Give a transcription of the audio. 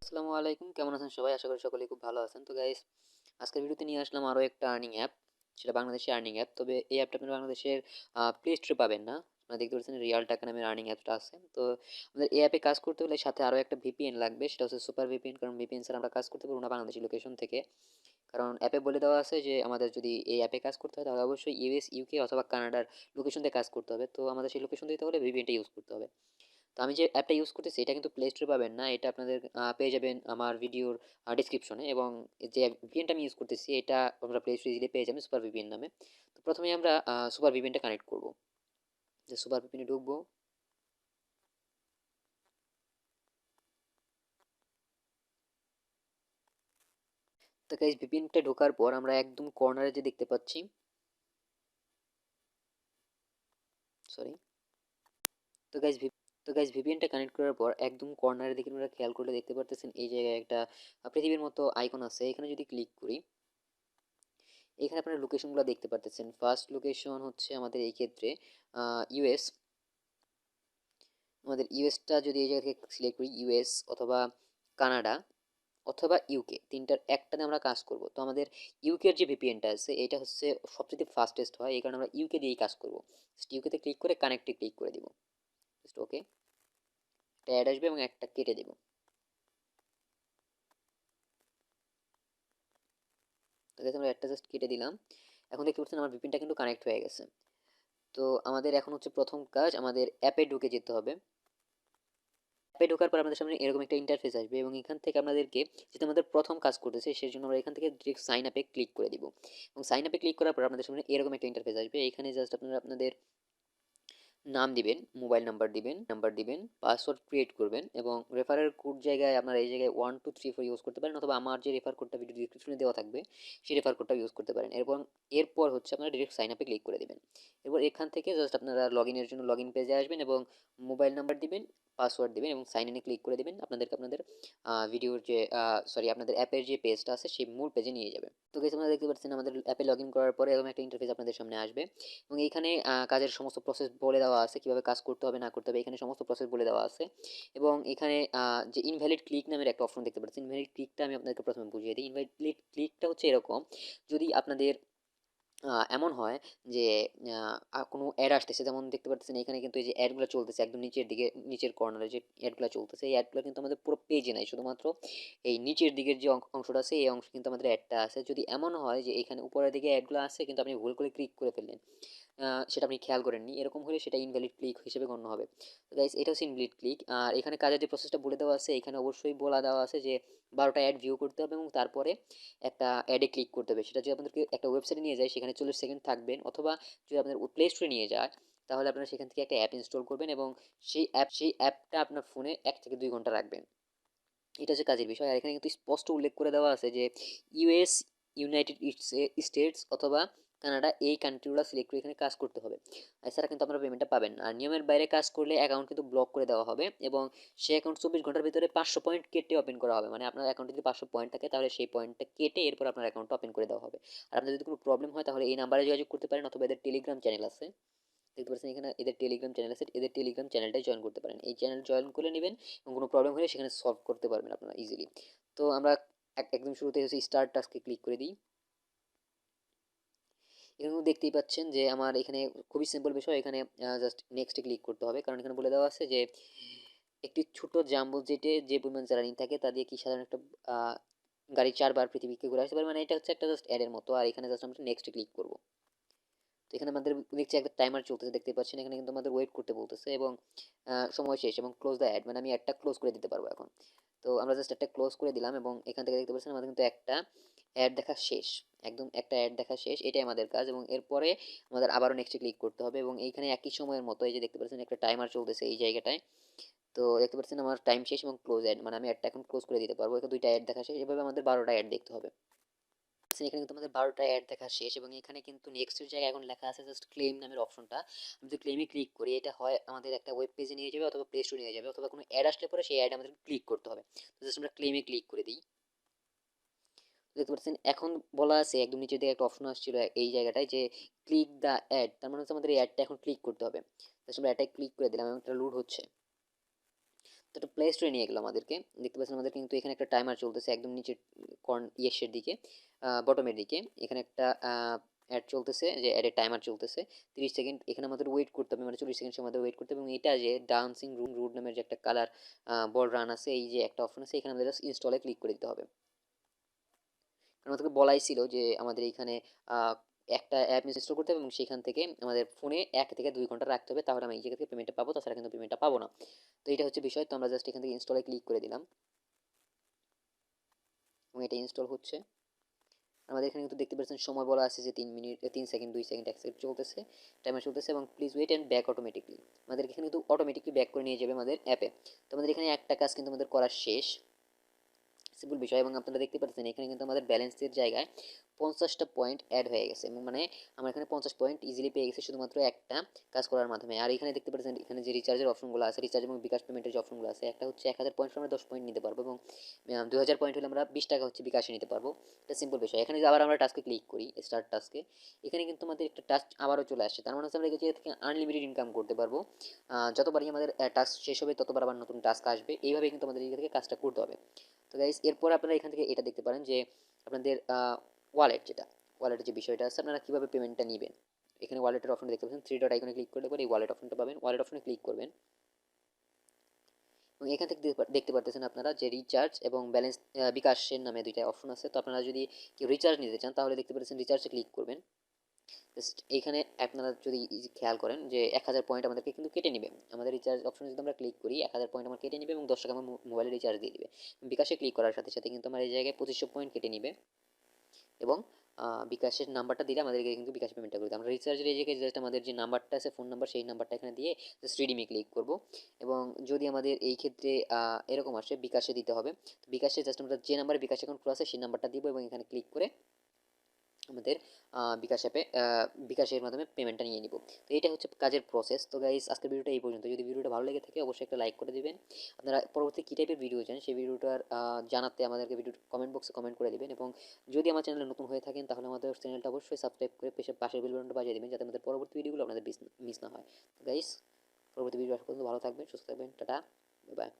আসসালামু আলাইকুম, কেমন আছেন সবাই? আশা করি সকলেই খুব ভালো আছেন। তো গাইস, আজকের ভিডিওতে নিয়ে আসলাম আরও একটা আর্নিং অ্যাপ। সেটা বাংলাদেশি আর্নিং অ্যাপ। তবে এই অ্যাপটা আপনি বাংলাদেশের প্লে স্টোরে পাবেন না। আপনারা দেখতে পাচ্ছেন রিয়াল টাকা নামের আর্নিং অ্যাপটা আছে। তো আমাদের এই অ্যাপে কাজ করতে হলে সাথে আরও একটা ভিপিএন লাগবে। সেটা হচ্ছে সুপার ভিপিএন। কারণ ভিপিএন ছাড়া আমরা কাজ করতে পারবো না বাংলাদেশি লোকেশন থেকে। কারণ অ্যাপে বলে দেওয়া আছে যে আমাদের যদি এই অ্যাপে কাজ করতে হয় তাহলে অবশ্যই ইউএস, ইউকে অথবা কানাডার লোকেশন থেকে কাজ করতে হবে। তো আমাদের সেই লোকেশন দিতে হলে ভিপিএনটা ইউজ করতে হবে। তো আমি যে অ্যাপটা ইউজ করতেছি এটা কিন্তু প্লে স্টোরে পাবেন না। এটা আপনাদের পেয়ে যাবেন আমার ভিডিওর ডিসক্রিপশনে। এবং যে ভিপিএনটা আমি ইউজ করতেছি এটা আমরা প্লে স্টোরে ইজিলি পেয়ে যাবেন সুপার ভিপিএন নামে। তো প্রথমেই আমরা সুপার ভিপিএনটা কানেক্ট করব। যে সুপার ভিপিএনে ঢুকবো। তো গাইস, ভিপিএনটা ঢোকার পর আমরা একদম কর্নারে যে দেখতে পাচ্ছি, সরি। তো গাইস ভিপিএনটা কানেক্ট করার পর একদম কর্নারে দিকে আমরা খেয়াল করলে দেখতে পারতেছেন এই জায়গায় একটা পৃথিবীর মতো আইকন আছে। এখানে যদি ক্লিক করি, এখানে আপনারা লোকেশনগুলো দেখতে পারতেছেন। ফার্স্ট লোকেশন হচ্ছে আমাদের এই ক্ষেত্রে ইউএস। আমাদের ইউএসটা যদি এই জায়গা থেকে সিলেক্ট করি, ইউএস অথবা কানাডা অথবা ইউকে, তিনটার একটাতে আমরা কাজ করব। তো আমাদের ইউকের যে ভিপিএনটা আছে এটা হচ্ছে সবচেয়ে ফাস্টেস্ট হয়, এই কারণে আমরা ইউকে দিয়েই কাজ করব। ইউকেতে ক্লিক করে কানেক্টে ক্লিক করে দিব। জাস্ট ওকে, একটা অ্যাড আসবে এবং একটা কেটে দেব। তো আমরা একটা জাস্ট কেটে দিলাম। এখন দেখতে পাচ্ছেন আমার ভিপিএনটা কিন্তু কানেক্ট হয়ে গেছে। তো আমাদের এখন হচ্ছে প্রথম কাজ, আমাদের অ্যাপে ঢুকে যেতে হবে। অ্যাপে ঢোকার পর আমাদের সামনে এরকম একটা ইন্টারফেস আসবে এবং এখান থেকে আপনাদেরকে, যেহেতু আমাদের প্রথম কাজ করতেছে সেই জন্য আমরা এখান থেকে ডিরেক্ট সাইন আপে ক্লিক করে দিব। এবং সাইন আপে ক্লিক করার পর আপনাদের সামনে এরকম একটা ইন্টারফেস আসবে। এখানে জাস্ট আপনারা আপনাদের নাম দিবেন, মোবাইল নাম্বার দিবেন, পাসওয়ার্ড ক্রিয়েট করবেন এবং রেফারের কোড জায়গায় আপনারা এই জায়গায় 1 2 3 4 ইউজ করতে পারেন, অথবা আমার যে রেফার কোডটা ভিডিও ডিসক্রিপশনে দেওয়া থাকবে সেই রেফার কোডটা ইউজ করতে পারেন। এরপর হচ্ছে আপনারা ডিরেক্ট সাইন আপে ক্লিক করে দিবেন। এরপর এখান থেকে জাস্ট আপনারা লগ ইনের জন্য লগ ইন পেজে আসবেন এবং মোবাইল নাম্বার দিবেন, পাসওয়ার্ড দিবেন এবং সাইন ইনে ক্লিক করে দিবেন। আপনাদেরকে আপনাদের ভিডিওর যে আপনাদের অ্যাপের যে পেজটা আছে সেই মূল পেজে নিয়ে যাবে। তো গাইস, আপনারা দেখতে পাচ্ছেন আমাদের অ্যাপে লগ ইন করার পরে এরকম একটা ইন্টারফেস আপনাদের সামনে আসবে এবং এইখানে কাজের সমস্ত প্রসেস বলে দেওয়া আছে, কিভাবে কাজ করতে হবে না করতে হবে এখানে সমস্ত প্রসেস বলে দেওয়া আছে। এবং এখানে যে ইনভ্যালিড ক্লিক নামের একটা অপশন দেখতে পাচ্ছেন। ইনভ্যালিড ক্লিকটা আমি আপনাদেরকে প্রথমে বুঝিয়ে দিই। ইনভ্যালিড ক্লিকটা হচ্ছে এরকম: যদি আপনাদের এমন হয় যে কোনো অ্যাড আসতেছে, যেমন দেখতে পাচ্ছেন এখানে কিন্তু এই যে অ্যাডগুলো চলতেছে একদম নিচের দিকে, নিচের কর্নারে যে অ্যাডগুলো চলতেছে, এই অ্যাডগুলো কিন্তু আমাদের পুরো পেজে নাই, শুধুমাত্র এই নিচের দিকের যে অংশটা আছে এই অংশে কিন্তু আমাদের অ্যাডটা আছে। যদি এমন হয় যে এখানে উপরের দিকে অ্যাডগুলো আছে কিন্তু আপনি ভুল করে ক্লিক করে ফেললেন, সেটা আপনি খেয়াল করেননি, এরকম হলে সেটা ইনভ্যালিড ক্লিক হিসেবে গণ্য হবে। তো গাইস, এটা হচ্ছে ইনভ্যালিড ক্লিক। আর এখানে কাজের যে প্রসেসটা বলে দেওয়া আছে, এখানে অবশ্যই বলা দেওয়া আছে যে 12টা অ্যাড ভিউ করতে হবে এবং তারপরে একটা অ্যাডে ক্লিক করতে হবে। সেটা যদি আপনাদেরকে একটা ওয়েবসাইটে নিয়ে যায় সেখানে 40 সেকেন্ড থাকবেন, অথবা যদি আপনার প্লে স্টোরে নিয়ে যায় তাহলে আপনারা সেখান থেকে একটা অ্যাপ ইনস্টল করবেন এবং সেই অ্যাপটা আপনার ফোনে 1 থেকে 2 ঘন্টা রাখবেন। এটা হচ্ছে কাজের বিষয়। আর এখানে কিন্তু স্পষ্ট উল্লেখ করে দেওয়া আছে যে ইউএস, ইউনাইটেড স্টেটস অথবা কানাডা, এই কান্ট্রিগুলো সিলেক্ট করে এখানে কাজ করতে হবে। এছাড়া কিন্তু আপনারা পেমেন্টটা পাবেন না। আর নিয়মের বাইরে কাজ করলে অ্যাকাউন্ট কিন্তু ব্লক করে দেওয়া হবে এবং সেই অ্যাকাউন্ট 24 ঘন্টার ভিতরে 500 পয়েন্ট কেটে ওপেন করা হবে। মানে আপনার অ্যাকাউন্টে যদি 500 পয়েন্ট থাকে তাহলে সেই পয়েন্টটা কেটে এরপর আপনার অ্যাকাউন্টটা ওপেন করে দেওয়া হবে। আর আপনার যদি কোনো প্রবলেম হয় তাহলে এই নাম্বারে যোগাযোগ করতে পারেন, অথবা এদের টেলিগ্রাম চ্যানেল আছে, দেখতে পাচ্ছেন এখানে এদের টেলিগ্রাম চ্যানেল আছে, এদের টেলিগ্রাম চ্যানেলটাই জয়েন করতে পারেন। এই চ্যানেল জয়েন করে নেবেন এবং কোনো প্রবলেম হলে সেখানে সলভ করতে পারবেন আপনারা ইজিলি। তো আমরা একদম শুরুতে হচ্ছে স্টার্ট টাস্কে ক্লিক করে দিই। এখানে দেখতেই পাচ্ছেন যে আমার এখানে খুবই সিম্পল বিষয়। এখানে জাস্ট নেক্সটে ক্লিক করতে হবে, কারণ এখানে বলে দেওয়া আছে যে একটি ছোট জাম্বো জেটে যে পরিমাণ জ্বালানি থাকে তা দিয়ে কি সাধারণ একটা আহ, গাড়ি 4 বার পৃথিবীকে ঘুরে আসতে পারে। মানে এটা হচ্ছে একটা জাস্ট অ্যাডের মতো। আর এখানে জাস্ট আমরা নেক্সটে ক্লিক করবো। তো এখানে আমাদের দেখছি একটা টাইমার চলতেছে, দেখতে পাচ্ছেন এখানে কিন্তু আমাদের ওয়েট করতে বলতেছে এবং সময় শেষ এবং ক্লোজ দ্য অ্যাড, মানে আমি অ্যাডটা ক্লোজ করে দিতে পারবো এখন। তো আমরা জাস্ট একটা ক্লোজ করে দিলাম এবং এখান থেকে দেখতে পাচ্ছেন আমাদের কিন্তু একটা অ্যাড দেখা শেষ। একদম একটা অ্যাড দেখা শেষ, এটাই আমাদের কাজ। এবং এরপরে আমাদের আবারও নেক্সটে ক্লিক করতে হবে এবং এইখানে একই সময়ের মতো এই যে দেখতে পাচ্ছেন একটা টাইমার চলতেছে এই জায়গাটায়। তো দেখতে পাচ্ছেন আমার টাইম শেষ এবং ক্লোজ অ্যাড, মানে আমি অ্যাডটা এখন ক্লোজ করে দিতে পারবো। এখানে 2টা অ্যাড দেখা শেষ, এভাবে আমাদের 12টা অ্যাড দেখতে হবে। এখানে কিন্তু আমাদের 12টা অ্যাড দেখা শেষ এবং এখানে কিন্তু নেক্সট এর জায়গায় এখন লেখা আছে জাস্ট ক্লেম নামের অপশনটা। আমি যদি ক্লেমে ক্লিক করি, এটা হয় আমাদের একটা ওয়েব পেজে নিয়ে যাবে অথবা প্লে স্টোরে নিয়ে যাবে, অথবা কোনো অ্যাড আসলে পরে সেই অ্যাড আমাদের ক্লিক করতে হবে। তো জাস্ট আমরা ক্লেমে ক্লিক করে দিই। দেখতে পাচ্ছেন এখন বলা আছে একদম নিচের দিকে একটা অপশন আসছিল এই জায়গাটায় যে ক্লিক দ্য অ্যাড, তার মানে হচ্ছে আমাদের এই অ্যাডটা এখন ক্লিক করতে হবে। জাস্ট আমরা অ্যাডটা ক্লিক করে দিলাম এবং এটা লোড হচ্ছে। তো তো প্লে স্টোরে নিয়ে গেলো আমাদেরকে। দেখতে পাচ্ছেন আমাদের কিন্তু এখানে একটা টাইমার চলতেছে একদম নিচের ইয়েসের দিকে, বটমের দিকে। এখানে একটা অ্যাড চলতেছে, যে অ্যাডের টাইমার চলতেছে 30 সেকেন্ড। এখানে আমাদের ওয়েট করতে হবে, মানে 40 সেকেন্ড সময় আমাদের ওয়েট করতে হবে। এবং এটা যে ডান্সিং রুট নামের যে একটা কালার বল রান আছে, এই যে একটা অপশন আছে, এখানে আমাদের জাস্ট ইনস্টলে ক্লিক করে দিতে হবে। কারণ আমাদেরকে বলাই ছিল যে আমাদের এখানে একটা অ্যাপ ইনস্টল করতে হবে এবং সেখান থেকে আমাদের ফোনে 1 থেকে 2 ঘন্টা রাখতে হবে, তাহলে আমি এই জায়গা থেকে পেমেন্টটা পাবো, তাছাড়া কিন্তু পেমেন্টটা পাবো না। তো এটা হচ্ছে বিষয়। তো আমরা জাস্ট এখান থেকে ইনস্টলে ক্লিক করে দিলাম এবং এটা ইনস্টল হচ্ছে। আমাদের এখানে কিন্তু দেখতে পাচ্ছেন সময় বলা আছে যে 3 মিনিট, 3 সেকেন্ড, 2 সেকেন্ড, 1 সেকেন্ড চলতেছে, টাইমার চলতেছে। এবং please wait and back automatically, আমাদের এখানে কিন্তু অটোমেটিকলি ব্যাক করে নিয়ে যাবে আমাদের অ্যাপে। তো আমাদের এখানে একটা কাজ কিন্তু আমাদের করা শেষ, সিম্পল বিষয়। এবং আপনারা দেখতে পাচ্ছেন এখানে কিন্তু আমাদের ব্যালেন্সের জায়গায় 50টা পয়েন্ট অ্যাড হয়ে গেছে। এবং মানে আমার এখানে 50 পয়েন্ট ইজিলি পেয়ে গেছে শুধুমাত্র একটা কাজ করার মাধ্যমে। আর এখানে দেখতে পাচ্ছেন এখানে যে রিচার্জের অপশনগুলো আছে, রিচার্জ এবং বিকাশ পেমেন্টের যে অপশনগুলো আছে, একটা হচ্ছে 1000 পয়েন্ট আমরা 10 পয়েন্ট নিতে পারবো, এবং 2000 পয়েন্ট হলে আমরা 20 টাকা হচ্ছে বিকাশে নিতে পারবো। এটা সিম্পল বিষয়। এখানে যদি আবার আমরা টাস্কে ক্লিক করি, স্টার্ট টাস্কে, এখানে কিন্তু আমাদের একটা টাস্ক আবারও চলে আসছে। তার মানে হচ্ছে আমরা এখান থেকে আনলিমিটেড ইনকাম করতে পারবো। যতবারই আমাদের টাস্ক শেষ হবে ততবার আবার নতুন টাস্ক আসবে। এইভাবে কিন্তু আমাদের এখান থেকে কাজটা করতে হবে। তো গাইস এরপর আপনারা এখান থেকে এটা দেখতে পারেন যে আপনাদের ওয়ালেট, যেটা ওয়ালেটের যে বিষয়টা আছে, আপনারা কীভাবে পেমেন্টটা নেবেন। এখানে ওয়ালেটের অপশন দেখতে পাচ্ছেন, 3 ডট আইকনে ক্লিক করলে পরে এই ওয়ালেট অপশনটা পাবেন। ওয়ালেট অপশনে ক্লিক করবেন এবং এখান থেকে দেখতে পারতেছেন আপনারা যে রিচার্জ এবং ব্যালেন্স, বিকাশের নামে দুইটা অপশন আছে। তো আপনারা যদি কেউ রিচার্জ নিতে চান তাহলে দেখতে পাচ্ছেন রিচার্জে ক্লিক করবেন। জাস্ট এইখানে আপনারা যদি খেয়াল করেন যে 1000 পয়েন্ট আমাদেরকে কিন্তু কেটে নেবে। আমাদের রিচার্জ অপশনে যদি আমরা ক্লিক করি, 1000 পয়েন্ট আমার কেটে নেবে এবং 10 টাকা আমার মোবাইলে রিচার্জ দিয়ে দিবে। বিকাশে ক্লিক করার সাথে সাথে কিন্তু আমার এই জায়গায় 2500 পয়েন্ট কেটে নিবে এবং বিকাশের নাম্বারটা দিলে আমাদেরকে কিন্তু বিকাশ পেমেন্টটা করে দেয়। আমরা রিচার্জের এই জায়গায় জাস্ট আমাদের যে নাম্বারটা আছে, ফোন নাম্বার, সেই নাম্বারটা এখানে দিয়ে জাস্ট রিডিমে ক্লিক করব। এবং যদি আমাদের এই ক্ষেত্রে এরকম আসে বিকাশে দিতে হবে, তো বিকাশে জাস্ট আমরা যে নাম্বারে বিকাশ অ্যাকাউন্ট খোলা আছে সেই নাম্বারটা দিব এবং এখানে ক্লিক করে আমাদের বিকাশ অ্যাপে বিকাশের মাধ্যমে পেমেন্টটা নিয়ে নিব। তো এটা হচ্ছে কাজের প্রসেস। তো গাইস আজকের ভিডিওটা এই পর্যন্ত। যদি ভিডিওটা ভালো লেগে থাকে অবশ্যই একটা লাইক করে দিবেন। আপনারা পরবর্তী কী টাইপের ভিডিও চান সেই ভিডিওটার জানাতে আমাদেরকে ভিডিও কমেন্ট বক্সে কমেন্ট করে দিবেন। এবং যদি আমার চ্যানেলে নতুন হয়ে থাকেন তাহলে আমাদের চ্যানেলটা অবশ্যই সাবস্ক্রাইব করে পাশের বেল বাটনটা বাজিয়ে দিবেন, যাতে আমাদের পরবর্তী ভিডিওগুলো আপনাদের মিস না হয়। তো গাইস পরবর্তী ভিডিও আসা পর্যন্ত ভালো থাকবেন, সুস্থ থাকবেন, টাটা, বাই বাই।